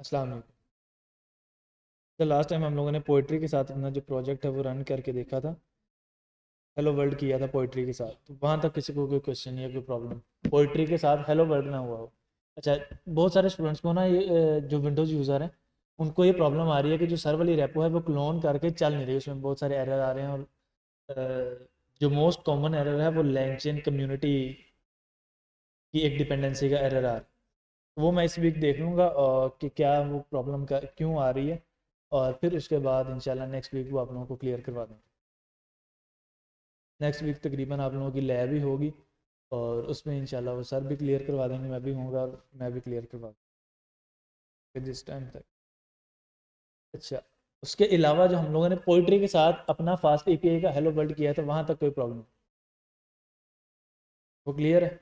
अस्सलाम वालेकुम। तो लास्ट टाइम हम लोगों ने पोइट्री के साथ अपना जो प्रोजेक्ट है वो रन करके देखा था। हेलो वर्ल्ड किया था पोइट्री के साथ, तो वहाँ तक किसी को कोई क्वेश्चन या कोई प्रॉब्लम पोइट्री के साथ हेलो वर्ल्ड ना हुआ हो? अच्छा, बहुत सारे स्टूडेंट्स को ना ये जो विंडोज़ यूज़र हैं उनको ये प्रॉब्लम आ रही है कि जो सर्वर वाली रेपो है वो क्लोन करके चल नहीं रही, उसमें बहुत सारे एरर आ रहे हैं। और जो मोस्ट कॉमन एरर है वो लैंगचेन कम्युनिटी की एक डिपेंडेंसी का एरर आ रहा है। तो वो मैं इस वीक देख लूँगा और कि क्या वो प्रॉब्लम का क्यों आ रही है, और फिर उसके बाद इंशाल्लाह नेक्स्ट वीक वो आप लोगों को क्लियर करवा देंगे। नेक्स्ट वीक तकरीबन आप लोगों की लैब ही होगी और उसमें इंशाल्लाह वो सर भी क्लियर करवा देंगे, मैं भी होऊंगा और मैं भी क्लियर करवा दूँगा जिस टाइम तक। अच्छा, उसके अलावा जो हम लोगों ने पोइट्री के साथ अपना फास्ट एपीआई का हेलो वर्ल्ड किया था वहाँ तक कोई प्रॉब्लम? वो क्लियर है?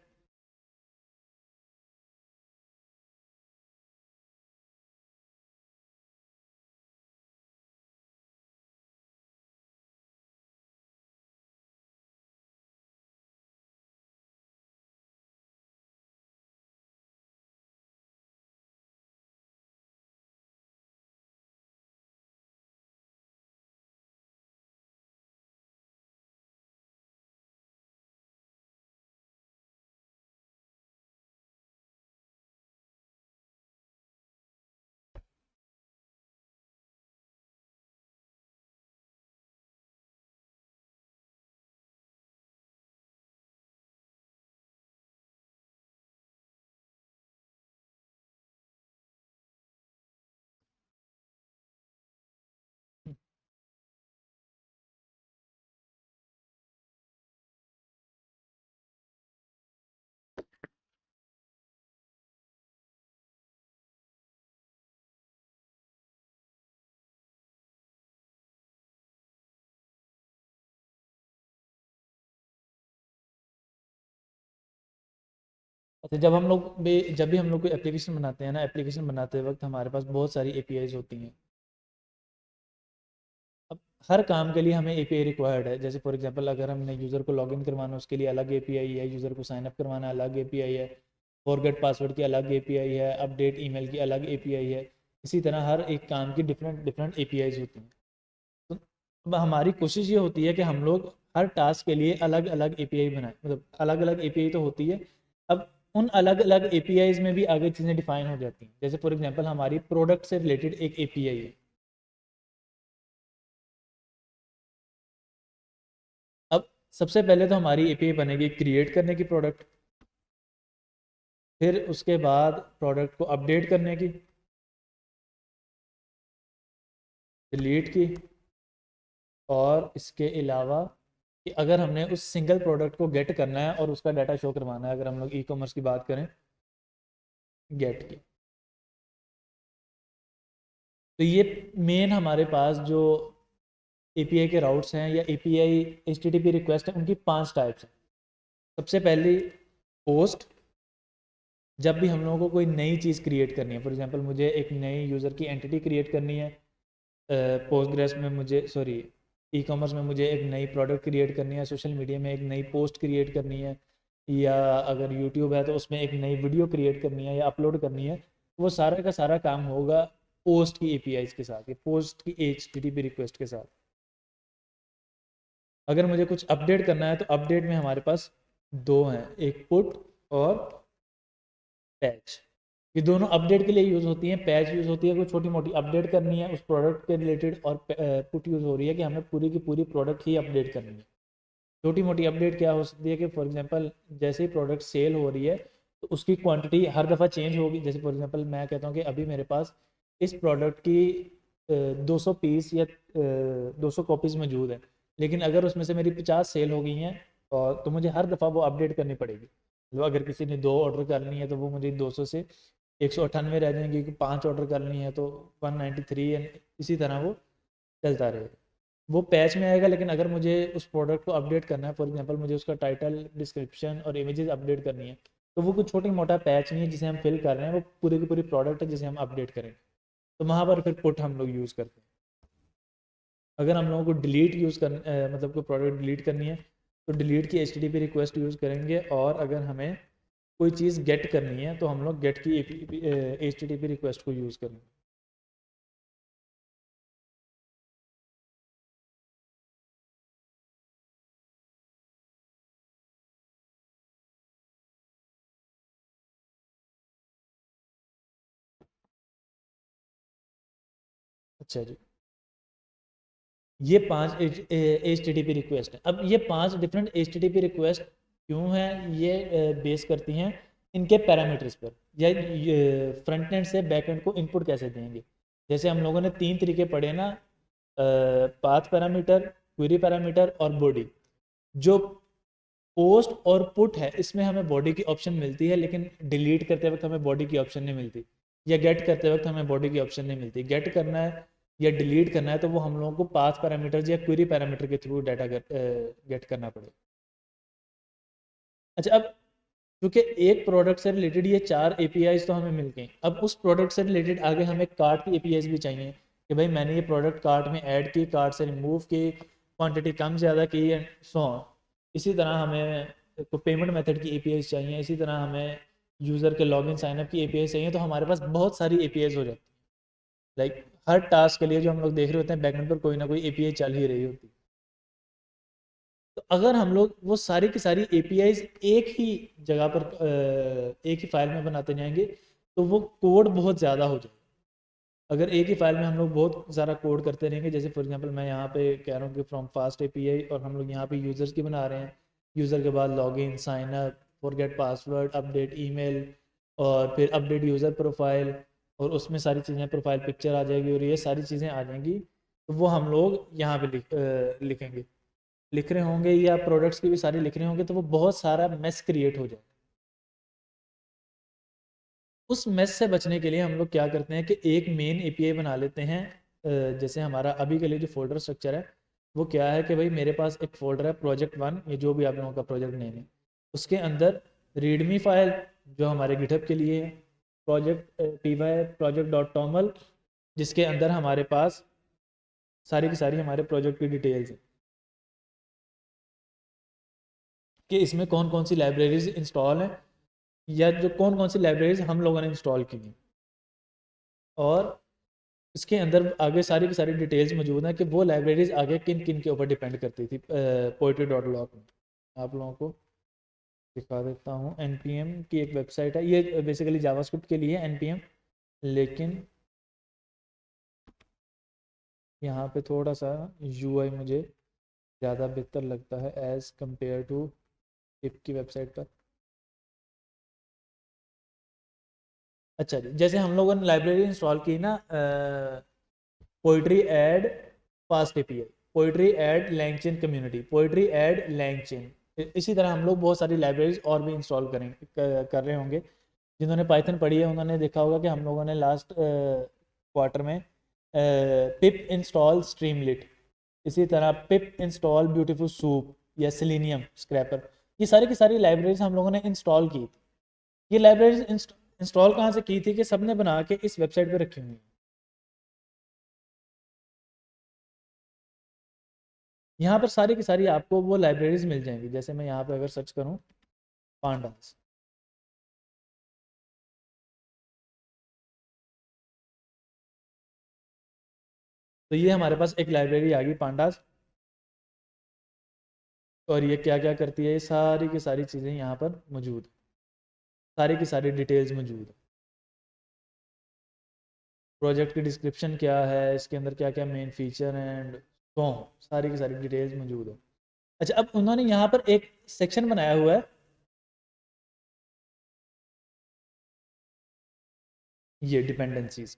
अच्छा, जब भी हम लोग कोई एप्लीकेशन बनाते हैं ना, एप्लीकेशन बनाते वक्त हमारे पास बहुत सारी एपीआईज होती हैं। अब हर काम के लिए हमें एपीआई रिक्वायर्ड है। जैसे फॉर एग्जांपल अगर हमने यूज़र को लॉगिन करवाना उसके लिए अलग एपीआई है, यूज़र को साइनअप करवाना अलग एपीआई है, फॉरगेट पासवर्ड की अलग एपीआई है, अपडेट ईमेल की अलग एपीआई है। इसी तरह हर एक काम की डिफरेंट डिफरेंट एपीआईज होती हैं। तो अब हमारी कोशिश ये होती है कि हम लोग हर टास्क के लिए अलग अलग एपीआई बनाएं, मतलब अलग अलग एपीआई तो होती है। अब उन अलग अलग एपीआईज में भी आगे चीज़ें डिफाइन हो जाती हैं। जैसे फॉर एग्जांपल हमारी प्रोडक्ट से रिलेटेड एक एपीआई है। अब सबसे पहले तो हमारी एपीआई बनेगी क्रिएट करने की प्रोडक्ट, फिर उसके बाद प्रोडक्ट को अपडेट करने की, डिलीट की, और इसके अलावा कि अगर हमने उस सिंगल प्रोडक्ट को गेट करना है और उसका डाटा शो करवाना है, अगर हम लोग ई कॉमर्स की बात करें, गेट की। तो ये मेन हमारे पास जो एपीआई के राउट्स हैं या एपीआई एचटीटीपी रिक्वेस्ट है उनकी 5 टाइप्स हैं। सबसे पहली पोस्ट, जब भी हम लोगों को कोई नई चीज़ क्रिएट करनी है, फॉर एग्जांपल मुझे एक नई यूज़र की एंटिटी क्रिएट करनी है, पोस्टग्रेस में मुझे सॉरी ई कॉमर्स में मुझे एक नई प्रोडक्ट क्रिएट करनी है, सोशल मीडिया में एक नई पोस्ट क्रिएट करनी है, या अगर यूट्यूब है तो उसमें एक नई वीडियो क्रिएट करनी है या अपलोड करनी है, वो सारा का सारा काम होगा पोस्ट की एपीआईज के साथ, पोस्ट की एचटीटीपी रिक्वेस्ट के साथ। अगर मुझे कुछ अपडेट करना है तो अपडेट में हमारे पास दो हैं, एक पुट और पैच। ये दोनों अपडेट के लिए यूज़ होती हैं। पैच यूज़ होती है कोई छोटी मोटी अपडेट करनी है उस प्रोडक्ट के रिलेटेड, और पुट यूज़ हो रही है कि हमें पूरी की पूरी प्रोडक्ट ही अपडेट करनी है। छोटी मोटी अपडेट क्या हो सकती है कि फॉर एग्जांपल जैसे ही प्रोडक्ट सेल हो रही है तो उसकी क्वांटिटी हर दफ़ा चेंज होगी। जैसे फॉर एग्जांपल मैं कहता हूँ कि अभी मेरे पास इस प्रोडक्ट की 200 पीस या 200 कॉपीज़ मौजूद है, लेकिन अगर उसमें से मेरी 50 सेल हो गई हैं, और तो मुझे हर दफ़ा वो अपडेट करनी पड़ेगी। मतलब अगर किसी ने 2 ऑर्डर करनी है तो वो मुझे 200 से 198 रह जाएंगे, कि 5 ऑर्डर करनी है तो 193, एंड इसी तरह वो चलता रहेगा। वो पैच में आएगा। लेकिन अगर मुझे उस प्रोडक्ट को अपडेट करना है, फॉर एग्जांपल मुझे उसका टाइटल, डिस्क्रिप्शन और इमेजेस अपडेट करनी है, तो वो कुछ छोटी मोटा पैच नहीं है जिसे हम फिल कर रहे हैं, वो पूरी की पूरी प्रोडक्ट है जिसे हम अपडेट करें। तो वहाँ पर फिर पुट हम लोग यूज़ करते हैं। अगर हम लोगों को डिलीट मतलब कोई प्रोडक्ट डिलीट करनी है तो डिलीट की एच रिक्वेस्ट यूज़ करेंगे। और अगर हमें कोई चीज़ गेट करनी है तो हम लोग गेट की HTTP रिक्वेस्ट को यूज़ करेंगे। अच्छा जी, ये 5 HTTP रिक्वेस्ट है। अब ये 5 डिफरेंट HTTP रिक्वेस्ट क्यों हैं, ये बेस करती हैं इनके पैरामीटर्स पर, या फ्रंट एंड से बैक एंड को इनपुट कैसे देंगे। जैसे हम लोगों ने 3 तरीके पढ़े ना, पाथ पैरामीटर, क्वेरी पैरामीटर और बॉडी। जो पोस्ट और पुट है इसमें हमें बॉडी की ऑप्शन मिलती है, लेकिन डिलीट करते वक्त हमें बॉडी की ऑप्शन नहीं मिलती, या गेट करते वक्त हमें बॉडी की ऑप्शन नहीं मिलती। गेट करना है या डिलीट करना है तो वो हम लोगों को पाथ पैरामीटर या क्वेरी पैरामीटर के थ्रू डाटा गेट करना पड़ेगा। अच्छा, अब क्योंकि एक प्रोडक्ट से रिलेटेड ये 4 APIs तो हमें मिल गई, अब उस प्रोडक्ट से रिलेटेड आगे हमें कार्ट की APIs भी चाहिए कि भाई मैंने ये प्रोडक्ट कार्ट में ऐड की, कार्ट से रिमूव की, क्वांटिटी कम ज़्यादा की, एंड सो ऑन। इसी तरह हमें तो पेमेंट मेथड की APIs चाहिए, इसी तरह हमें यूज़र के लॉगिन साइनअप की APIs चाहिए। तो हमारे पास बहुत सारी APIs हो जाती है। लाइक हर टास्क के लिए जो हम लोग देख रहे होते हैं बैकएंड पर कोई ना कोई API चल ही रही होती है। तो अगर हम लोग वो सारी की सारी APIs एक ही जगह पर एक ही फाइल में बनाते जाएंगे तो वो कोड बहुत ज़्यादा हो जाएगा। अगर एक ही फाइल में हम लोग बहुत सारा कोड करते रहेंगे, जैसे फॉर एग्जांपल मैं यहाँ पे कह रहा हूँ कि फ्रॉम फास्ट API, और हम लोग यहाँ पे यूज़र्स की बना रहे हैं, यूज़र के बाद login, sign up, forget password, update email, और फिर अपडेट यूज़र प्रोफाइल, और उसमें सारी चीज़ें, प्रोफाइल पिक्चर आ जाएगी और ये सारी चीज़ें आ जाएंगी। तो वो हम लोग यहाँ पे लिखेंगे, लिख रहे होंगे, या प्रोडक्ट्स की भी सारी लिख रहे होंगे, तो वो बहुत सारा मेस क्रिएट हो जाए। उस मेस से बचने के लिए हम लोग क्या करते हैं कि एक मेन API बना लेते हैं। जैसे हमारा अभी के लिए जो फोल्डर स्ट्रक्चर है वो क्या है कि भाई मेरे पास एक फोल्डर है project1, ये जो भी आप लोगों का प्रोजेक्ट नेम है, उसके अंदर रीडमी फाइल जो हमारे गिटहब के लिए है, प्रोजेक्ट py project.toml, जिसके अंदर हमारे पास सारी की सारी हमारे प्रोजेक्ट की डिटेल्स है कि इसमें कौन कौन सी लाइब्रेरीज इंस्टॉल हैं, या जो कौन कौन सी लाइब्रेरीज हम लोगों ने इंस्टॉल की हैं, और इसके अंदर आगे सारी की सारी डिटेल्स मौजूद हैं कि वो लाइब्रेरीज आगे किन किन के ऊपर डिपेंड करती थी। poetry.log में आप लोगों को दिखा देता हूँ। npm की एक वेबसाइट है, ये बेसिकली जावास्क्रिप्ट के लिए npm, लेकिन यहाँ पे थोड़ा सा UI मुझे ज़्यादा बेहतर लगता है एज़ कम्पेयर टू टिप की वेबसाइट पर। अच्छा जी, जैसे हम लोगों ने लाइब्रेरी इंस्टॉल की ना, poetry add fast API, poetry add LangChain community, poetry add LangChain, इसी तरह हम लोग बहुत सारी लाइब्रेरीज और भी इंस्टॉल कर रहे होंगे। जिन्होंने पाइथन पढ़ी है उन्होंने देखा होगा कि हम लोगों ने लास्ट क्वार्टर में पिप इंस्टॉल स्ट्रीमलिट, इसी तरह पिप इंस्टॉल ब्यूटीफुल सूप या सेलेनियम स्क्रैपर, ये सारी की सारी लाइब्रेरीज हम लोगों ने इंस्टॉल की थी। ये लाइब्रेरीज इंस्टॉल कहाँ से की थी कि सबने बना के इस वेबसाइट पे रखी हुई है। यहाँ पर सारी की सारी आपको वो लाइब्रेरीज मिल जाएंगी। जैसे मैं यहाँ पे अगर सर्च करूँ पांडास, तो ये हमारे पास एक लाइब्रेरी आ गई पांडास, और ये क्या क्या करती है, ये सारी की सारी चीज़ें यहाँ पर मौजूद, सारी की सारी डिटेल्स मौजूद है। प्रोजेक्ट की डिस्क्रिप्शन क्या है, इसके अंदर क्या क्या मेन फीचर हैं, एंड तो सारी की सारी डिटेल्स मौजूद है। अच्छा, अब उन्होंने यहाँ पर एक सेक्शन बनाया हुआ है, ये डिपेंडेंसीज।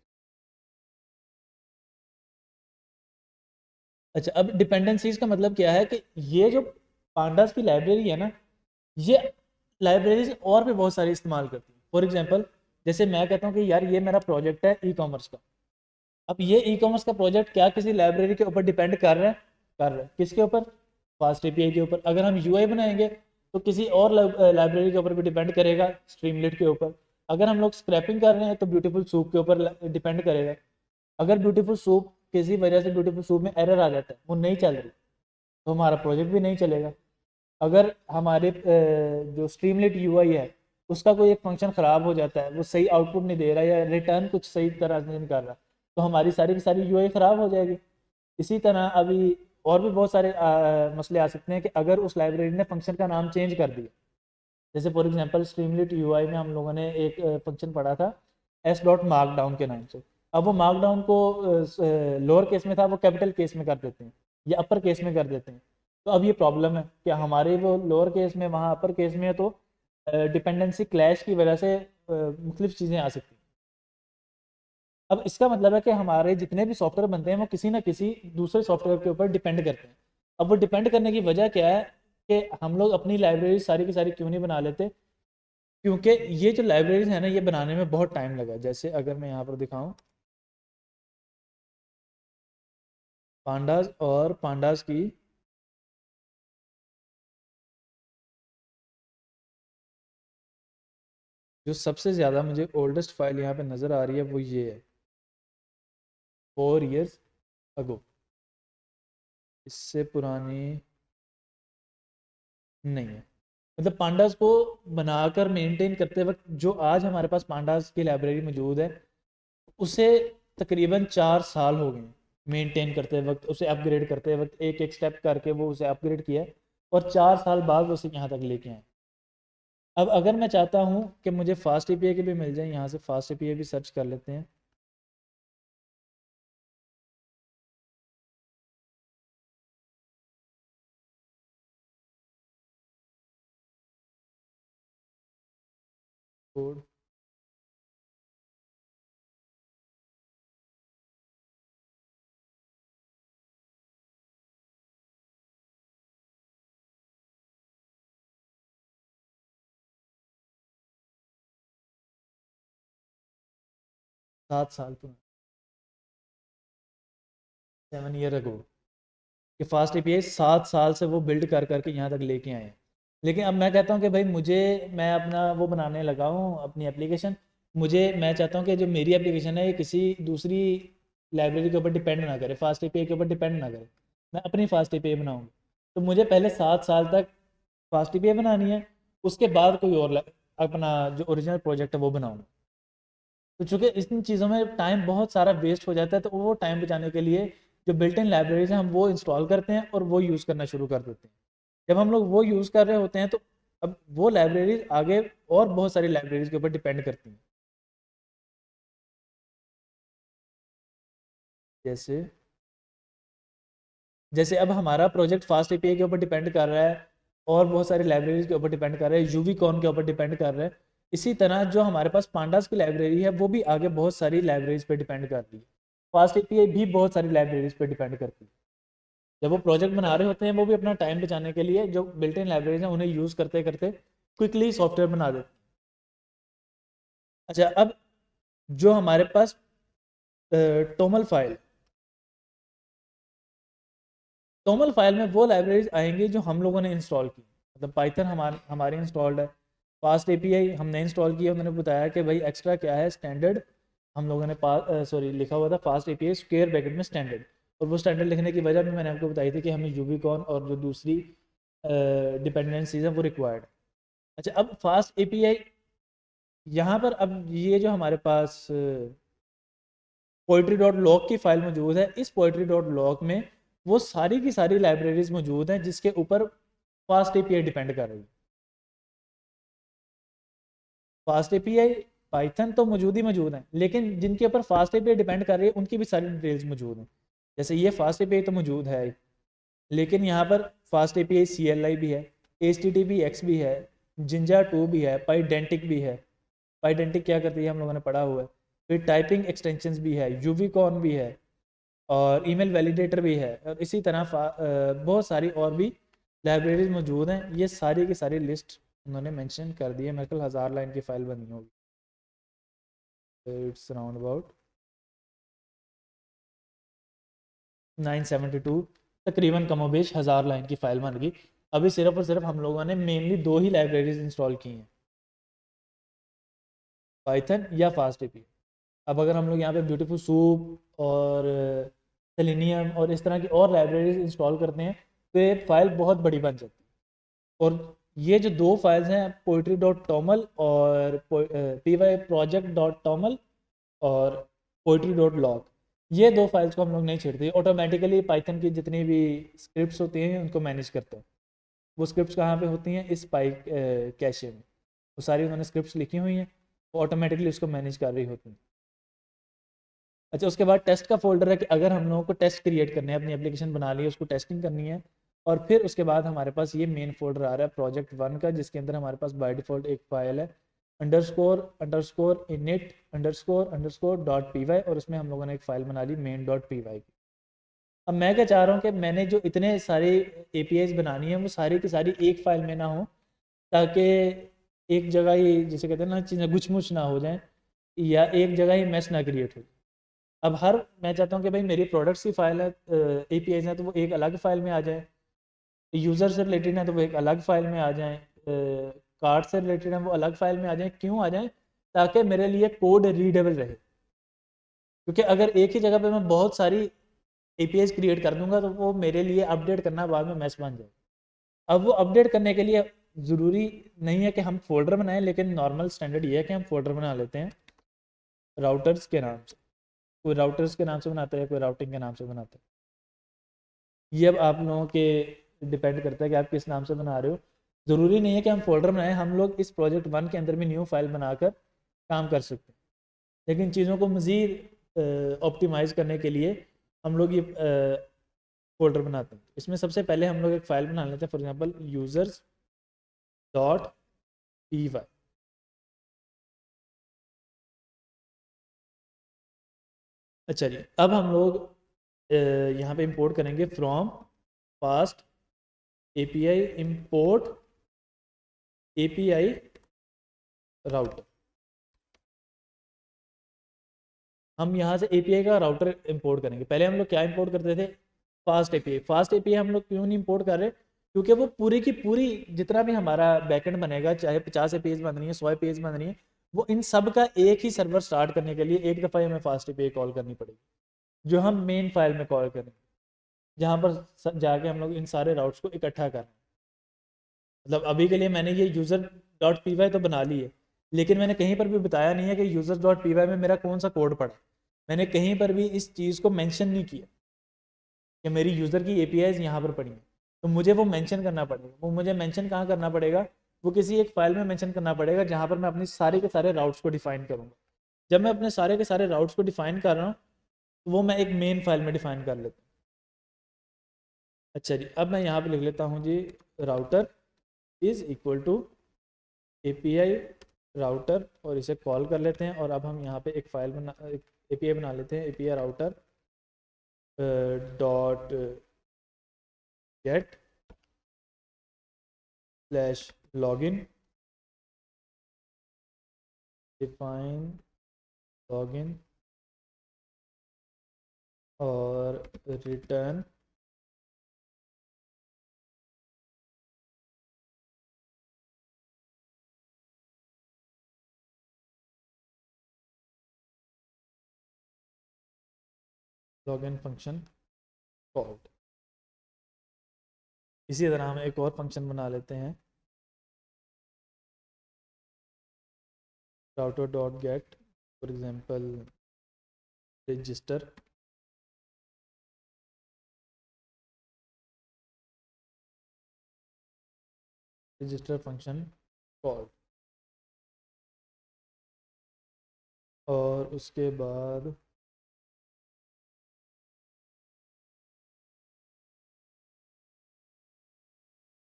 अच्छा, अब डिपेंडेंसीज का मतलब क्या है कि ये जो पांडास की लाइब्रेरी है ना, ये लाइब्रेरीज और भी बहुत सारी इस्तेमाल करती है। फॉर एग्जांपल, जैसे मैं कहता हूँ कि यार ये मेरा प्रोजेक्ट है ई-कॉमर्स का, अब ये ई-कॉमर्स का प्रोजेक्ट क्या किसी लाइब्रेरी के ऊपर डिपेंड कर रहा है, किसके ऊपर, फास्ट API के ऊपर। अगर हम UI बनाएंगे तो किसी और लाइब्रेरी के ऊपर भी डिपेंड करेगा, स्ट्रीमलेट के ऊपर। अगर हम लोग स्क्रैपिंग कर रहे हैं तो ब्यूटीफुल सूप के ऊपर डिपेंड करेगा। अगर ब्यूटीफुल सूप किसी वजह से ब्यूटीफुल सूप में एरर आ जाता है, वो नहीं चल रही, तो हमारा प्रोजेक्ट भी नहीं चलेगा। अगर हमारे जो स्ट्रीमलेट UI है उसका कोई एक फंक्शन ख़राब हो जाता है, वो सही आउटपुट नहीं दे रहा या रिटर्न कुछ सही तरह से नहीं कर रहा, तो हमारी सारी की सारी यूआई ख़राब हो जाएगी। इसी तरह अभी और भी बहुत सारे मसले आ सकते हैं कि अगर उस लाइब्रेरी ने फंक्शन का नाम चेंज कर दिया, जैसे फॉर एग्जांपल स्ट्रीमलीट यूआई में हम लोगों ने एक फंक्शन पढ़ा था एस डॉट मार्कडाउन के नाम से। अब वो मार्कडाउन को लोअर केस में था, वो कैपिटल केस में कर देते हैं या अपर केस में कर देते हैं। तो अब ये प्रॉब्लम है कि हमारे वो लोअर केस में वहाँ अपर केस में है, तो डिपेंडेंसी क्लैश की वजह से मुख्तलिफ चीज़ें आ सकती हैं। अब इसका मतलब है कि हमारे जितने भी सॉफ्टवेयर बनते हैं वो किसी ना किसी दूसरे सॉफ्टवेयर के ऊपर डिपेंड करते हैं। अब वो डिपेंड करने की वजह क्या है कि हम लोग अपनी लाइब्रेरी सारी की सारी क्यों नहीं बना लेते, क्योंकि ये जो लाइब्रेरीज है ना, ये बनाने में बहुत टाइम लगा। जैसे अगर मैं यहाँ पर दिखाऊं, पांडास और पांडास की जो सबसे ज़्यादा मुझे ओल्डेस्ट फाइल यहाँ पे नज़र आ रही है वो ये है, 4 years अगो। इससे पुरानी नहीं है। मतलब पांडास को बनाकर मेंटेन करते वक्त जो आज हमारे पास पांडास की लाइब्रेरी मौजूद है, उसे तकरीबन 4 साल हो गए मेंटेन करते वक्त, उसे अपग्रेड करते वक्त एक एक स्टेप करके वो उसे अपग्रेड किया है, और 4 साल बाद वो उसे यहाँ तक लेके आए। अब अगर मैं चाहता हूँ कि मुझे फास्ट एपीआई के भी मिल जाए, यहाँ से फास्ट एपीआई भी सर्च कर लेते हैं। कोड 7 साल पुराना, 7 year अगो, कि फास्ट एपीआई 7 साल से वो बिल्ड कर करके यहाँ तक लेके आए हैं। लेकिन अब मैं कहता हूँ कि भाई मुझे, मैं अपना वो बनाने लगा हूँ अपनी एप्लीकेशन, मुझे, मैं चाहता हूँ कि जो मेरी एप्लीकेशन है ये किसी दूसरी लाइब्रेरी के ऊपर डिपेंड ना करे, फास्ट एपीआई के ऊपर डिपेंड ना करे, मैं अपनी फास्ट एपीआई बनाऊँगा। तो मुझे पहले 7 साल तक फास्ट एपीआई बनानी है, उसके बाद कोई और अपना जो ओरिजिनल प्रोजेक्ट है वो बनाऊँगा। तो चूंकि इन चीज़ों में टाइम बहुत सारा वेस्ट हो जाता है, तो वो टाइम बचाने के लिए जो बिल्ट इन लाइब्रेरीज हैं हम वो इंस्टॉल करते हैं और वो यूज़ करना शुरू कर देते हैं। जब हम लोग वो यूज़ कर रहे होते हैं, तो अब वो लाइब्रेरीज आगे और बहुत सारी लाइब्रेरीज के ऊपर डिपेंड करती हैं। जैसे जैसे अब हमारा प्रोजेक्ट फास्ट एपीआई के ऊपर डिपेंड कर रहा है, और बहुत सारी लाइब्रेरीज के ऊपर डिपेंड कर रहा है, यूवीकॉन के ऊपर डिपेंड कर रहा है। इसी तरह जो हमारे पास पांडास की लाइब्रेरी है वो भी आगे बहुत सारी लाइब्रेरीज पे डिपेंड कर रही है। फास्ट एपीआई भी बहुत सारी लाइब्रेरीज पे डिपेंड करती है। जब वो प्रोजेक्ट बना रहे होते हैं, वो भी अपना टाइम बचाने के लिए जो बिल्ट इन लाइब्रेरीज हैं उन्हें यूज़ करते करते क्विकली सॉफ्टवेयर बना देते हैं। अच्छा, अब जो हमारे पास टोमल फाइल, टोमल फाइल में वो लाइब्रेरीज आएंगी जो हम लोगों ने इंस्टॉल की। मतलब पाइथन हमारे इंस्टॉल्ड है, फास्ट एपीआई हमने इंस्टॉल किया, उन्होंने बताया कि भाई एक्स्ट्रा क्या है स्टैंडर्ड, हम लोगों ने सॉरी लिखा हुआ था फास्ट एपीआई स्क्वायर ब्रैकेट में स्टैंडर्ड, और वो स्टैंडर्ड लिखने की वजह भी मैंने आपको बताई थी कि हमें यूबीकॉन और जो दूसरी डिपेंडेंसीज हैं वो रिक्वायर्ड। अच्छा, अब फास्ट एपीआई यहाँ पर, अब ये जो हमारे पास पोइट्री डॉट लॉग की फाइल मौजूद है, इस पोइट्री डॉट लॉग में वो सारी की सारी लाइब्रेरीज मौजूद हैं जिसके ऊपर फास्ट एपीआई डिपेंड कर रही है। फास्ट एपीआई पाइथन तो मौजूद ही मौजूद है, लेकिन जिनके ऊपर फास्ट एपीआई डिपेंड कर रही है उनकी भी सारी डिटेल्स मौजूद हैं। जैसे ये फास्ट एपीआई तो मौजूद है, लेकिन यहाँ पर फास्ट एपीआई CLI भी है, HTTPX भी है, जिंजा 2 भी है, पाइडेंटिक भी है। पाइडेंटिक क्या करती है हम लोगों ने पढ़ा हुआ है। फिर टाइपिंग एक्सटेंशंस भी है, यूवीकॉन भी है, और ईमेल वैलिडेटर भी है, और इसी तरह बहुत सारी और भी लाइब्रेरीज मौजूद हैं। ये सारी की सारी लिस्ट उन्होंने मेंशन कर दी है। मेरे ख्याल 1000 लाइन की फ़ाइल बनी होगी, इट्स अराउंड अबाउट 972, तकरीबन कमोबेश 1000 लाइन की फ़ाइल बन गई। अभी सिर्फ और सिर्फ हम लोगों ने मेनली 2 ही लाइब्रेरीज इंस्टॉल की हैं, पाइथन या फास्ट एपी। अब अगर हम लोग यहाँ पे ब्यूटीफुल सूप और सेलेनियम और इस तरह की और लाइब्रेरीज इंस्टॉल करते हैं, तो ये फाइल बहुत बड़ी बन जाती है। और ये जो दो फाइल्स हैं poetry.toml और pyproject.toml और poetry.log, ये दो फाइल्स को हम लोग नहीं छेड़ते, ऑटोमेटिकली पाइथन की जितनी भी स्क्रिप्ट्स होती हैं उनको मैनेज करते हैं। वो स्क्रिप्ट्स कहाँ पे होती हैं? इस पाई कैशे में। वो सारी उन्होंने स्क्रिप्ट्स लिखी हुई हैं, वो ऑटोमेटिकली उसको मैनेज कर रही होती हैं। अच्छा, उसके बाद टेस्ट का फोल्डर है कि अगर हम लोगों को टेस्ट क्रिएट करने हैं, अपनी एप्लीकेशन बना ली है, उसको टेस्टिंग करनी है, और फिर उसके बाद हमारे पास ये मेन फोल्डर आ रहा है प्रोजेक्ट 1 का, जिसके अंदर हमारे पास बाय डिफ़ॉल्ट एक फाइल है __init___.py, और उसमें हम लोगों ने एक फ़ाइल बना ली main.py की। अब मैं क्या चाह रहा हूँ कि मैंने जो इतने सारे APIs बनानी है वो सारी की सारी एक फ़ाइल में ना हो, ताकि एक जगह ही, जैसे कहते हैं ना, चीज़ें गुछ मुछ ना हो जाएं, या एक जगह ही मैस ना क्रिएट हो। अब मैं चाहता हूँ कि भाई मेरी प्रोडक्ट्स की फाइल है, APIs है, तो वो एक अलग फाइल में आ जाए, यूज़र से रिलेटेड है तो वो एक अलग फाइल में आ जाए, कार्ड से रिलेटेड है वो अलग फाइल में आ जाए। क्यों आ जाए? ताकि मेरे लिए कोड रीडेबल रहे, क्योंकि अगर एक ही जगह पे मैं बहुत सारी APIs क्रिएट कर दूंगा तो वो मेरे लिए अपडेट करना बाद में मैस बन जाए। अब वो अपडेट करने के लिए ज़रूरी नहीं है कि हम फोल्डर बनाएं, लेकिन नॉर्मल स्टैंडर्ड ये है कि हम फोल्डर बना लेते हैं राउटर्स के नाम से। कोई राउटर्स के नाम से बनाता है, कोई राउटिंग के नाम से बनाता है। ये अब आप लोगों के डिपेंड करता है कि आप किस नाम से बना रहे हो। ज़रूरी नहीं है कि हम फोल्डर बनाएं, हम लोग इस प्रोजेक्ट 1 के अंदर भी न्यू फाइल बनाकर काम कर सकते हैं। लेकिन चीज़ों को मज़ीद ऑप्टिमाइज़ करने के लिए हम लोग ये फोल्डर बनाते हैं। इसमें सबसे पहले हम लोग एक फ़ाइल बना लेते हैं, फॉर एग्जांपल users.py। अच्छा जी, अब हम लोग यहाँ पे इंपोर्ट करेंगे from fast API import API router. हम यहाँ से API का राउटर इंपोर्ट करेंगे। पहले हम लोग क्या इंपोर्ट करते थे? Fast API। फास्ट API हम लोग क्यों नहीं इंपोर्ट कर रहे? क्योंकि वो पूरी की पूरी, जितना भी हमारा बैकएंड बनेगा, चाहे 50 APIs बन रही है, 100 APIs बन रही है, वो इन सब का एक ही सर्वर स्टार्ट करने के लिए एक दफ़ा हमें फास्ट API कॉल करनी पड़ेगी, जो हम मेन फाइल में कॉल करेंगे, जहाँ पर जाके हम लोग इन सारे राउट्स को इकट्ठा करें। मतलब अभी के लिए मैंने ये user.py तो बना ली है, लेकिन मैंने कहीं पर भी बताया नहीं है कि users.py में मेरा कौन सा कोड पड़ा। मैंने कहीं पर भी इस चीज़ को मेंशन नहीं किया कि मेरी यूज़र की APIs यहाँ पर पड़ी हैं। तो मुझे वो मेंशन करना पड़ेगा। वो मुझे मेंशन कहाँ करना पड़ेगा? वो किसी एक फाइल में मेंशन करना पड़ेगा, जहाँ पर मैं अपनी सारे के सारे राउट्स को डिफाइन करूँगा। जब मैं अपने सारे के सारे राउट्स को डिफाइन कर रहा हूँ, तो वो मैं एक मेन फाइल में डिफाइन कर लेता हूँ। अच्छा जी, अब मैं यहाँ पे लिख लेता हूँ जी, router is equal to API router, और इसे कॉल कर लेते हैं। और अब हम यहाँ पे एक फाइल बना, एक API बना लेते हैं, API router dot gate slash login, define login, और रिटर्न लॉगिन फंक्शन कॉल्ड। इसी तरह हम एक और फंक्शन बना लेते हैं, router dot get for example register, register function called. और उसके बाद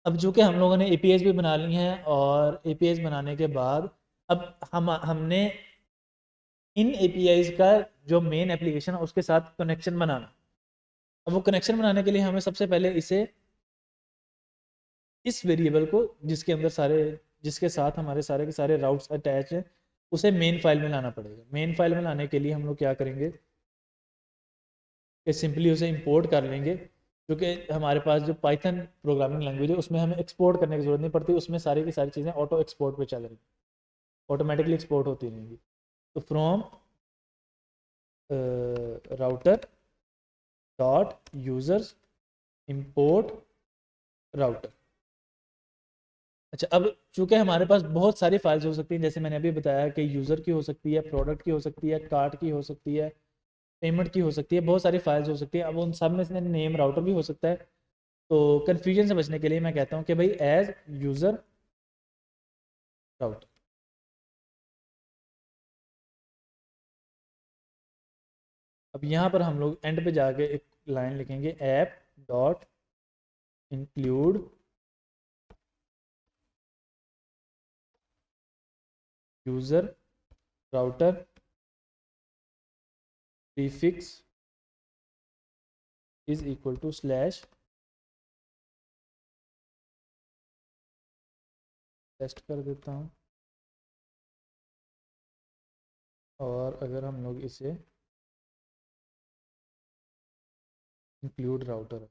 अब जो कि हम लोगों ने APIs भी बना ली हैं, और APIs बनाने के बाद अब हमने इन APIs का जो मेन एप्लीकेशन है उसके साथ कनेक्शन बनाना। अब वो कनेक्शन बनाने के लिए हमें सबसे पहले इस वेरिएबल को, जिसके साथ हमारे सारे के सारे राउट्स अटैच हैं, उसे मेन फाइल में लाना पड़ेगा। मेन फाइल में लाने के लिए हम लोग क्या करेंगे कि सिंपली उसे इंपोर्ट कर लेंगे, क्योंकि हमारे पास जो पाइथन प्रोग्रामिंग लैंग्वेज है उसमें हमें एक्सपोर्ट करने की जरूरत नहीं पड़ती, उसमें सारी की सारी चीज़ें ऑटो एक्सपोर्ट पे चल रही, ऑटोमेटिकली एक्सपोर्ट होती रहेंगी। तो from router dot users import router, अच्छा, अब चूंकि हमारे पास बहुत सारी फाइल्स हो सकती हैं, जैसे मैंने अभी बताया कि यूज़र की हो सकती है, प्रोडक्ट की हो सकती है, कार्ट की हो सकती है, पेमेंट की हो सकती है, बहुत सारी फाइल्स हो सकती है। अब उन सब में से नेम राउटर भी हो सकता है। तो कन्फ्यूजन से बचने के लिए मैं कहता हूँ कि भाई एज यूज़र राउटर। अब यहाँ पर हम लोग एंड पे जाके एक लाइन लिखेंगे, app dot include user router prefix is equal to slash, test कर देता हूँ। और अगर हम लोग इसे include router,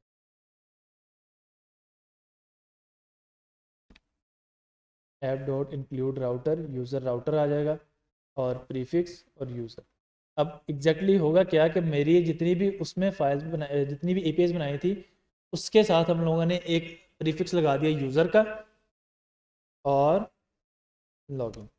app dot include router user router आ जाएगा, और प्रीफिक्स और यूज़र। अब एग्जैक्टली exactly होगा क्या कि मेरी जितनी भी उसमें फाइल्स बनाई, जितनी भी एपीआईज बनाई थी, उसके साथ हम लोगों ने एक प्रीफिक्स लगा दिया यूज़र का और लॉगिन।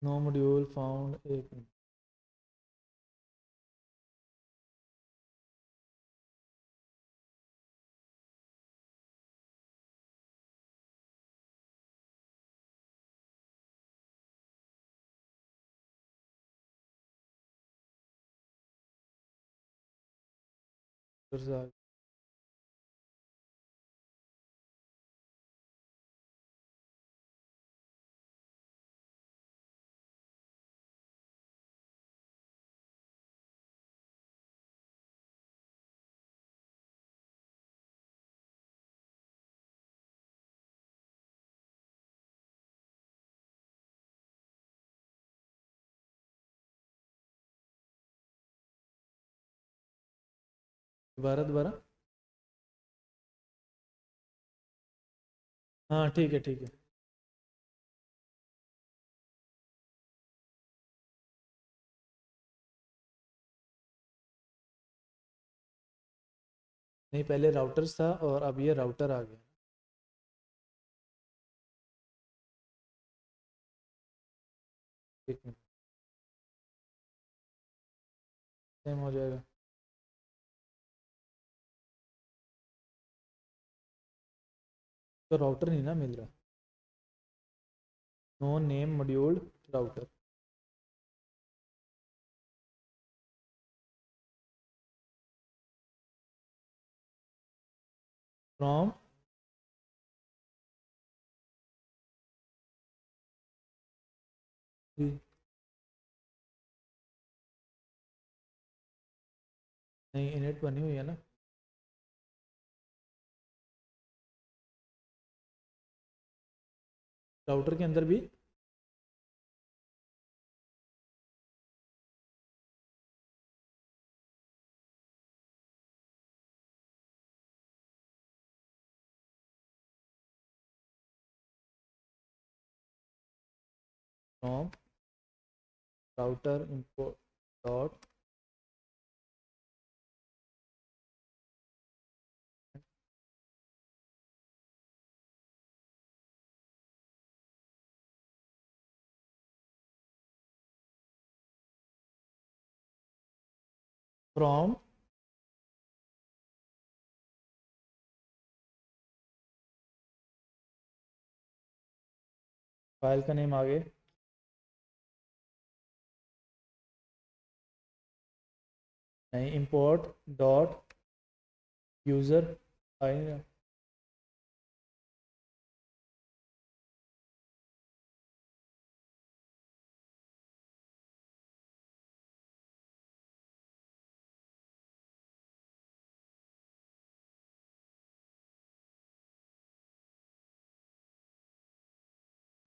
नो मॉड्यूल फाउंड, एक मिनट। दोबारा दोबारा। हाँ ठीक है ठीक है। नहीं, पहले राउटर्स था और अब ये राउटर आ गया। एक मिनट, सेम हो जाएगा। तो राउटर नहीं ना मिल रहा। No name module router from, नहीं इनिट बनी हुई है ना। राउटर के अंदर भी from router import dot, from file का नेम आगे, नहीं इंपोर्ट डॉट यूज़र आएगा।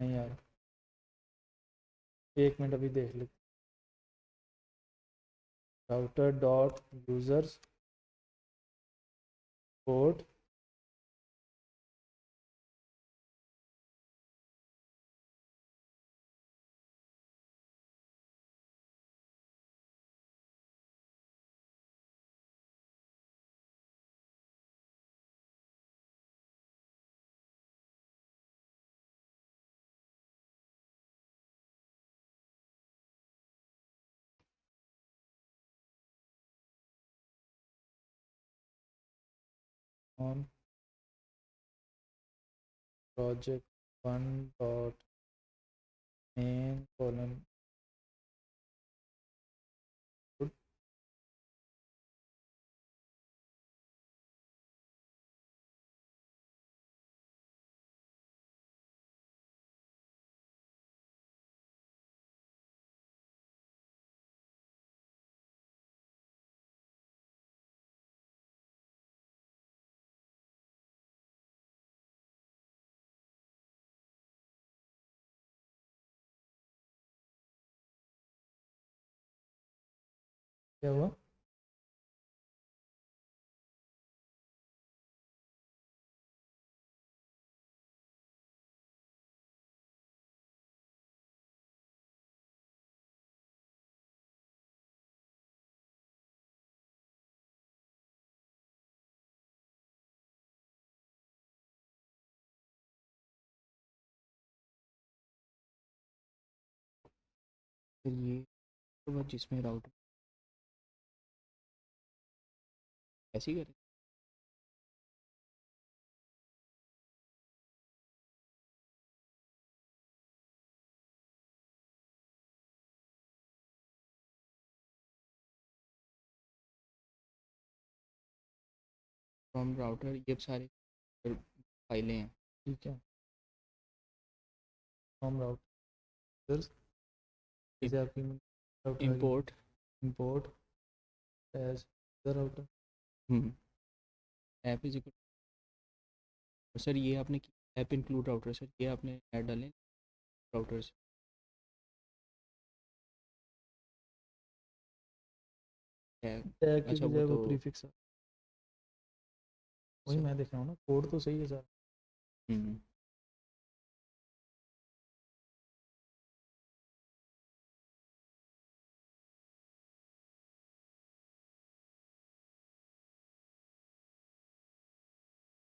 नहीं यार, एक मिनट अभी देख ले। Router dot users port on project 1 dot main colon क्या हुआ? फिर ये तो बस जिसमें राउटर ऐसे ही करें। फ्रॉम राउटर ये सारे फाइलें हैं। ठीक है, फ्रॉम राउटर्स जैसे आपकी राउटर आ गई, import import as router. App is equal. Sir ये आपने ऐप इंक्लूड राउटर, सर ये आपने ऐड डालें राउटर्स। टैग की अच्छा वो बजाय वो तो प्रीफिक्स है, वही सर। मैं देख रहा हूँ ना, कोड तो सही है सर। हम्म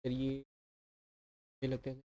सर ये लगता है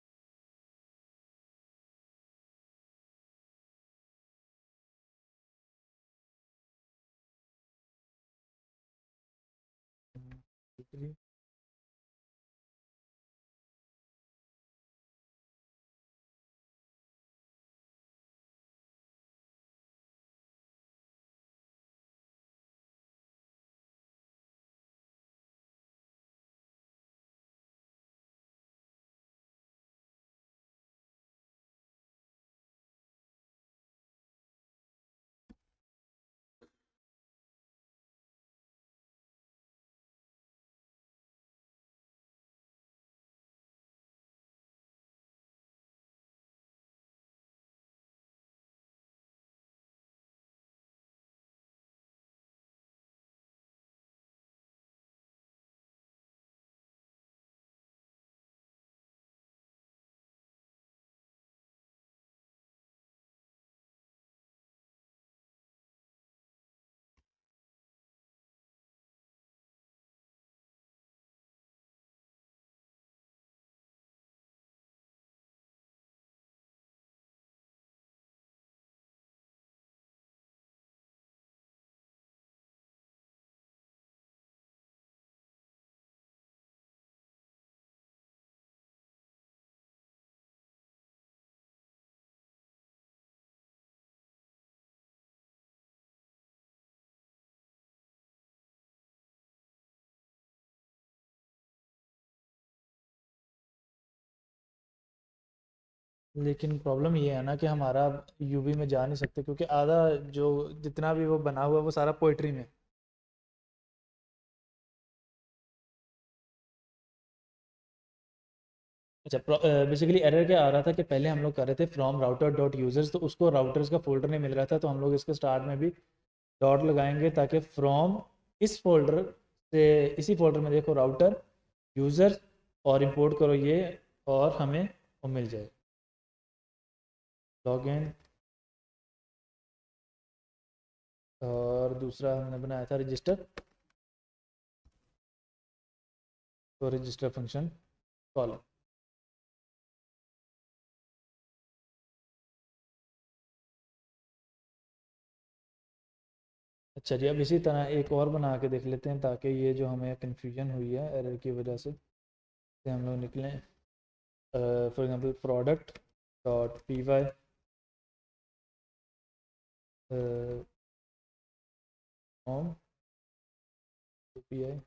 लेकिन प्रॉब्लम ये है ना कि हमारा यूवी में जा नहीं सकते, क्योंकि आधा जो जितना भी वो बना हुआ है वो सारा पोइट्री में। अच्छा, बेसिकली एरर क्या आ रहा था कि पहले हम लोग कर रहे थे फ्रॉम राउटर डॉट यूजर्स, तो उसको राउटर्स का फोल्डर नहीं मिल रहा था, तो हम लोग इसके स्टार्ट में भी डॉट लगाएंगे ताकि फ्रॉम इस फोल्डर से, इसी फोल्डर में देखो राउटर यूजर, और इंपोर्ट करो ये, और हमें वो मिल जाए लॉगिन। और दूसरा हमने बनाया था रजिस्टर, तो रजिस्टर फंक्शन कॉल। अच्छा जी, अब इसी तरह एक और बना के देख लेते हैं ताकि ये जो हमें कन्फ्यूजन हुई है एरर की वजह से, से हम लोग निकलें for example product dot P Y home P I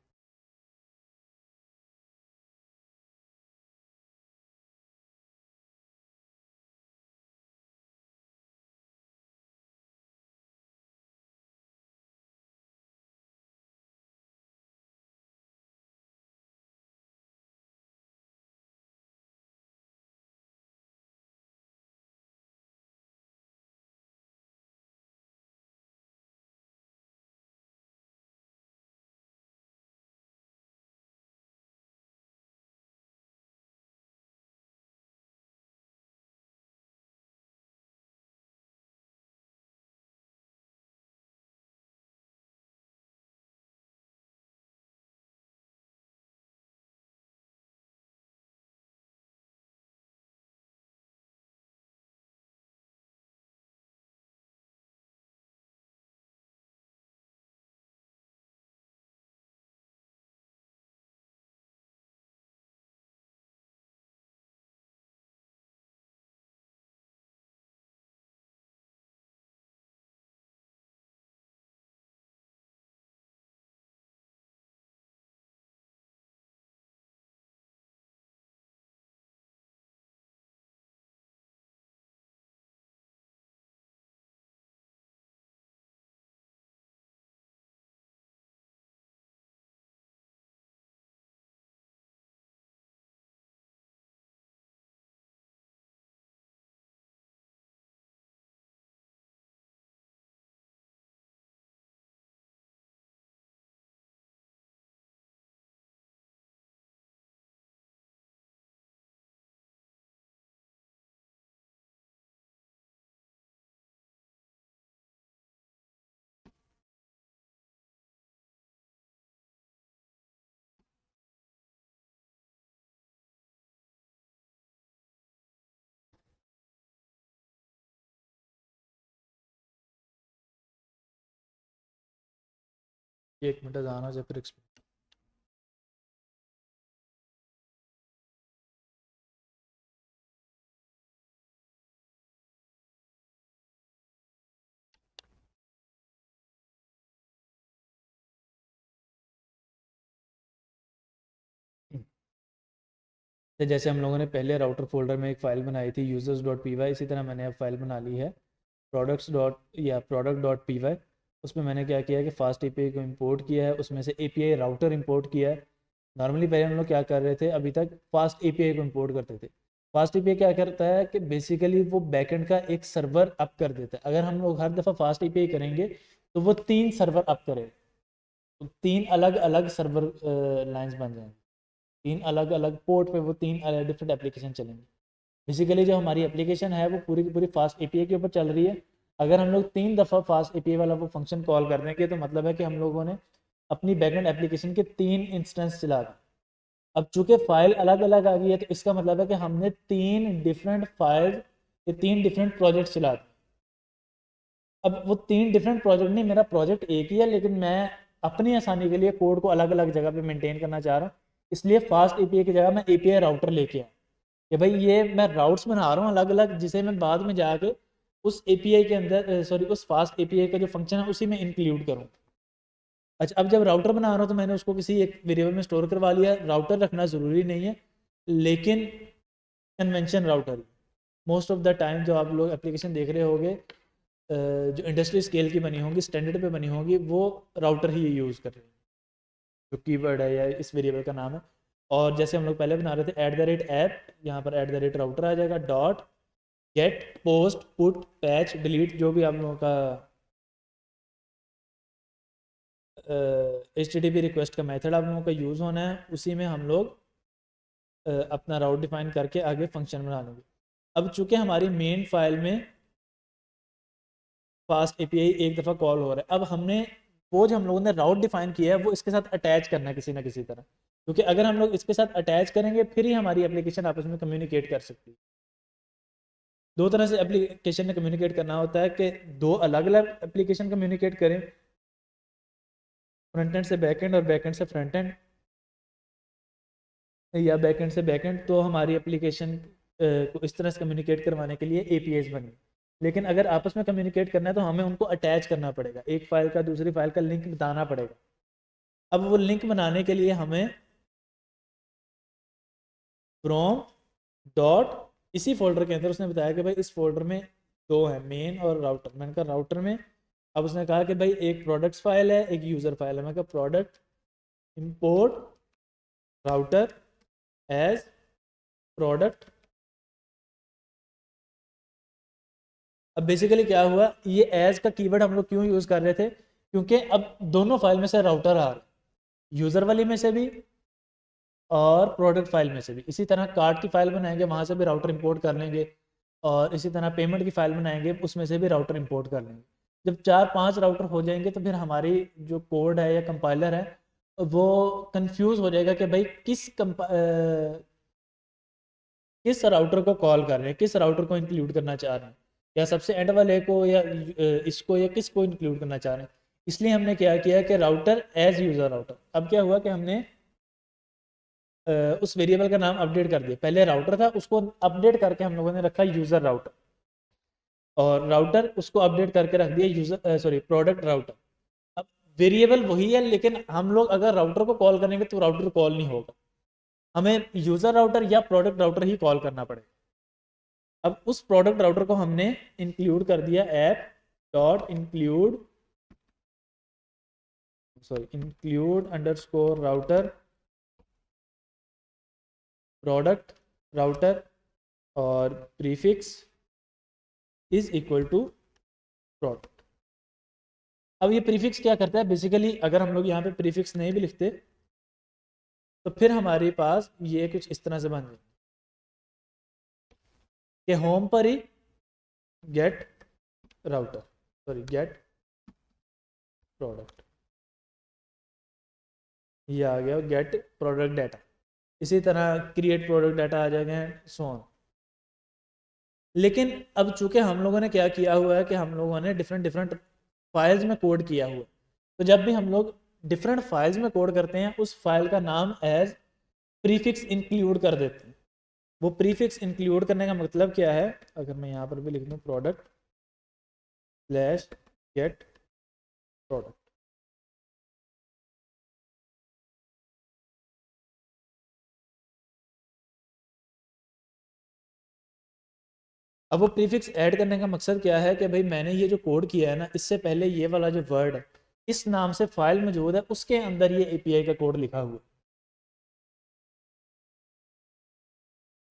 एक मिनट आना जब फिर तो जैसे हम लोगों ने पहले राउटर फोल्डर में एक फ़ाइल बनाई थी यूजर्स डॉट पी वाई, इसी तरह मैंने अब फाइल बना ली है प्रोडक्ट्स डॉट या प्रोडक्ट डॉट पी वाई। उसमें मैंने क्या किया है कि फास्ट एपीआई को इंपोर्ट किया है, उसमें से एपीआई राउटर इंपोर्ट किया है। नॉर्मली पहले हम लोग क्या कर रहे थे, अभी तक फास्ट एपीआई को इंपोर्ट करते थे। फास्ट एपीआई क्या करता है कि बेसिकली वो बैकएंड का एक सर्वर अप कर देता है। अगर हम लोग हर दफ़ा फास्ट एपीआई करेंगे तो वो 3 सर्वर अप करे, तो 3 अलग अलग सर्वर लाइंस बन जाएंगे, 3 अलग अलग पोर्ट पे वो 3 अलग डिफरेंट एप्लीकेशन चलेंगे। बेसिकली जो हमारी एप्लीकेशन है वो पूरी की पूरी फास्ट एपीआई के ऊपर चल रही है। अगर हम लोग 3 दफ़ा फास्ट एपीआई वाला वो फंक्शन कॉल कर देंगे तो मतलब है कि हम लोगों ने अपनी बैकएंड एप्लीकेशन के 3 इंस्टेंस चला दिए। अब चूंकि फाइल अलग अलग आ गई है तो इसका मतलब है कि हमने 3 डिफरेंट फाइल या 3 डिफरेंट प्रोजेक्ट चला दिए। अब वो 3 डिफरेंट प्रोजेक्ट नहीं, मेरा प्रोजेक्ट एक ही है, लेकिन मैं अपनी आसानी के लिए कोड को अलग अलग जगह पे मेंटेन करना चाह रहा हूँ। इसलिए फास्ट एपीआई की जगह मैं एपीआई राउटर लेके आया कि भाई ये मैं राउट्स बना रहा हूँ अलग अलग, जिसे मैं बाद में जाके उस एपीआई के अंदर सॉरी उस फास्ट एपीआई का जो फंक्शन है उसी में इंक्लूड करूँ। अच्छा, अब जब राउटर बना रहा हूँ तो मैंने उसको किसी एक वेरिएबल में स्टोर करवा लिया। राउटर रखना ज़रूरी नहीं है, लेकिन convention router most of the time जो आप लोग एप्लीकेशन देख रहे होंगे जो इंडस्ट्री स्केल की बनी होंगी, स्टैंडर्ड पे बनी होंगी, वो राउटर ही यूज़ कर रहे हैं, जो कीवर्ड है या इस वेरिएबल का नाम है। और जैसे हम लोग पहले बना रहे थे @ऐप, यहाँ पर @राउटर आ जाएगा, dot get post put patch delete, जो भी आप लोगों का HTTP रिक्वेस्ट का मेथड आप लोगों का यूज़ होना है, उसी में हम लोग अपना राउट डिफाइन करके आगे फंक्शन बना लेंगे। अब चूंकि हमारी मेन फाइल में फास्ट एपीआई एक दफ़ा कॉल हो रहा है, अब हमने वो जो हम लोगों ने राउट डिफाइन किया है वो इसके साथ अटैच करना है किसी ना किसी तरह, क्योंकि अगर हम लोग इसके साथ अटैच करेंगे फिर ही हमारी एप्लीकेशन आपस में कम्युनिकेट कर सकती है। दो तरह से एप्लीकेशन में कम्युनिकेट करना होता है कि दो अलग अलग एप्लीकेशन कम्युनिकेट करें, फ्रंट एंड से बैक एंड और बैक एंड से फ्रंट एंड, या बैकएंड से बैकएंड, तो हमारी एप्लीकेशन को इस तरह से कम्युनिकेट करवाने के लिए एपीआईज बनी। लेकिन अगर आपस में कम्युनिकेट करना है तो हमें उनको अटैच करना पड़ेगा, एक फाइल का दूसरी फाइल का लिंक बताना पड़ेगा। अब वो लिंक बनाने के लिए हमें फ्रॉम डॉट इसी फोल्डर के अंदर उसने बताया कि भाई इस फोल्डर में दो है, मेन और राउटर। मैंने कहा राउटर में, अब उसने कहा कि भाई एक प्रोडक्ट्स फाइल है, एक यूज़र फाइल है। मैं कहा product import router as product. अब बेसिकली क्या हुआ, ये एज का कीवर्ड हम लोग क्यों यूज़ कर रहे थे, क्योंकि अब दोनों फाइल में से राउटर आ रहा है, यूज़र वाली में से भी और प्रोडक्ट फाइल में से भी। इसी तरह कार्ड की फाइल बनाएंगे, वहाँ से भी राउटर इंपोर्ट कर लेंगे, और इसी तरह पेमेंट की फाइल बनाएंगे, उसमें से भी राउटर इंपोर्ट कर लेंगे। जब 4-5 राउटर हो जाएंगे तो फिर हमारी जो कोड है या कंपाइलर है वो कंफ्यूज हो जाएगा कि भाई किस राउटर को कॉल कर रहे हैं, किस राउटर को इंक्लूड करना चाह रहे हैं, या सबसे एंड वाले को, या इसको, या किसको इंक्लूड करना चाह रहे हैं। इसलिए हमने क्या किया कि राउटर एज यूज़र राउटर। अब क्या हुआ कि हमने उस वेरिएबल का नाम अपडेट कर दिया। पहले राउटर था, उसको अपडेट करके हम लोगों ने रखा यूज़र राउटर, और राउटर उसको अपडेट करके रख दिया प्रोडक्ट राउटर। अब वेरिएबल वही है, लेकिन हम लोग अगर राउटर को कॉल करेंगे तो राउटर कॉल नहीं होगा, हमें यूज़र राउटर या प्रोडक्ट राउटर ही कॉल करना पड़ेगा। अब उस प्रोडक्ट राउटर को हमने इंक्लूड कर दिया app dot include underscore router product router, और prefix is equal to product. अब ये प्रीफिक्स क्या करता है, बेसिकली अगर हम लोग यहाँ पे प्रीफिक्स नहीं भी लिखते तो फिर हमारे पास ये कुछ इस तरह से बन जाए कि होम पर ही गेट प्रोडक्ट, ये आ गया गेट प्रोडक्ट डाटा। इसी तरह क्रिएट प्रोडक्ट डाटा आ जाएगा, सो ऑन। लेकिन अब चूंकि हम लोगों ने क्या किया हुआ है कि हम लोगों ने डिफरेंट फाइल्स में कोड किया हुआ है, तो जब भी हम लोग डिफरेंट फाइल्स में कोड करते हैं उस फाइल का नाम एज प्रीफिक्स इंक्लूड कर देते हैं। वो प्रीफिक्स इंक्लूड करने का मतलब क्या है, अगर मैं यहाँ पर भी लिख दूँ प्रोडक्ट स्लैश गेट प्रोडक्ट, अब वो प्रीफिक्स ऐड करने का मकसद क्या है कि भाई मैंने ये जो कोड किया है ना, इससे पहले ये वाला जो वर्ड है इस नाम से फाइल मौजूद है, उसके अंदर ये एपीआई का कोड लिखा हुआ है।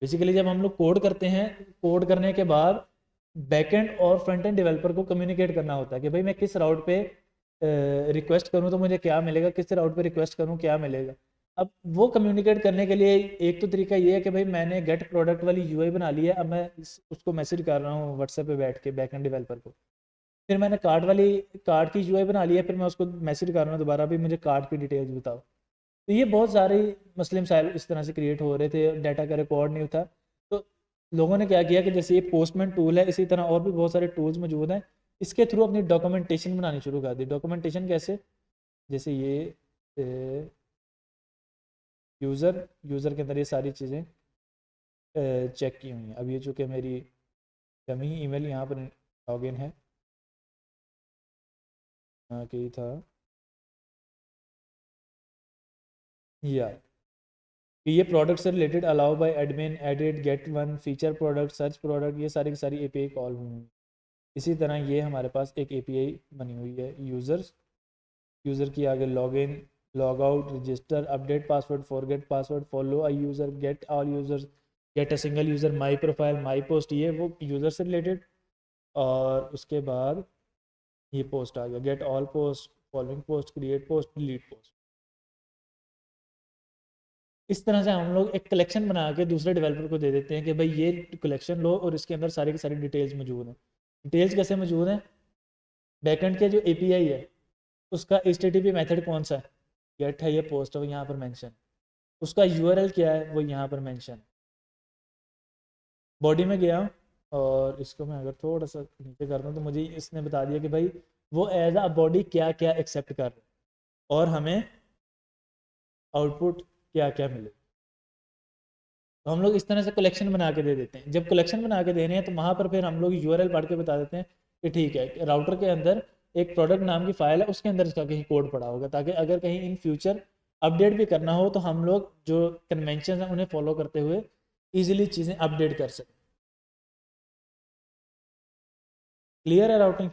बेसिकली जब हम लोग कोड करते हैं, कोड करने के बाद बैकएंड और फ्रंट एंड डेवलपर को कम्युनिकेट करना होता है कि भाई मैं किस राउट पे रिक्वेस्ट करूं तो मुझे क्या मिलेगा, किस राउट पे रिक्वेस्ट करूं क्या मिलेगा। अब वो कम्युनिकेट करने के लिए एक तो तरीका ये है कि भाई मैंने गेट प्रोडक्ट वाली यूआई बना ली है, अब मैं उसको मैसेज कर रहा हूँ व्हाट्सएप पे बैठ के बैकएंड डेवलपर को। फिर मैंने कार्ड की यूआई बना ली है, फिर मैं उसको मैसेज कर रहा हूँ दोबारा भी मुझे कार्ड की डिटेल्स बताओ। तो ये बहुत सारे मसले मसाइल इस तरह से क्रिएट हो रहे थे, डाटा का रिकॉर्ड नहीं था। तो लोगों ने क्या किया कि जैसे ये पोस्टमैन टूल है, इसी तरह और भी बहुत सारे टूल्स मौजूद हैं, इसके थ्रू अपनी डॉक्यूमेंटेशन बनानी शुरू कर दी। डॉक्यूमेंटेशन कैसे, जैसे ये यूज़र के अंदर ये सारी चीज़ें चेक की हुई हैं। अब ये चूँकि मेरी डमी ईमेल यहाँ पर लॉगिन है, यहाँ की था या ये प्रोडक्ट से related allow by admin edit get one feature product search product, ये सारी की सारी एपीआई कॉल हुई हैं। इसी तरह ये हमारे पास एक एपीआई बनी हुई है यूज़र की आगे login log out register update password forget password follow a user get all users get a single user my profile my post, ये वो यूज़र से रिलेटेड। और उसके बाद ये पोस्ट आ गया get all post following post create post delete post. इस तरह से हम लोग एक कलेक्शन बना के दूसरे डेवलपर को दे देते हैं कि भाई ये कलेक्शन लो और इसके अंदर सारी की सारी डिटेल्स मौजूद हैं। डिटेल्स कैसे मौजूद हैं, बैकएंड के जो एपीआई है उसका HTTP मेथड कौन सा है, गेट है, ये पोस्ट है वो यहाँ पर मेंशन, उसका यूआरएल क्या है वो यहाँ पर मेंशन। बॉडी में गया और इसको मैं अगर थोड़ा सा नीचे कर दूँ तो मुझे इसने बता दिया कि भाई वो एज अ बॉडी क्या क्या एक्सेप्ट कर रहे हैं और हमें आउटपुट क्या क्या मिले। तो हम लोग इस तरह से कलेक्शन बना के दे देते हैं। जब कलेक्शन बना के दे रहे हैं तो वहाँ पर फिर हम लोग यूआरएल पढ़ के बता देते हैं कि ठीक है राउटर के अंदर एक प्रोडक्ट नाम की फाइल है, उसके अंदर इसका कहीं कोड पड़ा होगा, ताकि अगर कहीं इन फ्यूचर अपडेट भी करना हो तो हम लोग जो कन्वेंशन हैं उन्हें फॉलो करते हुए ईजिली चीज़ें अपडेट कर सकें। क्लियर है राउटिंग?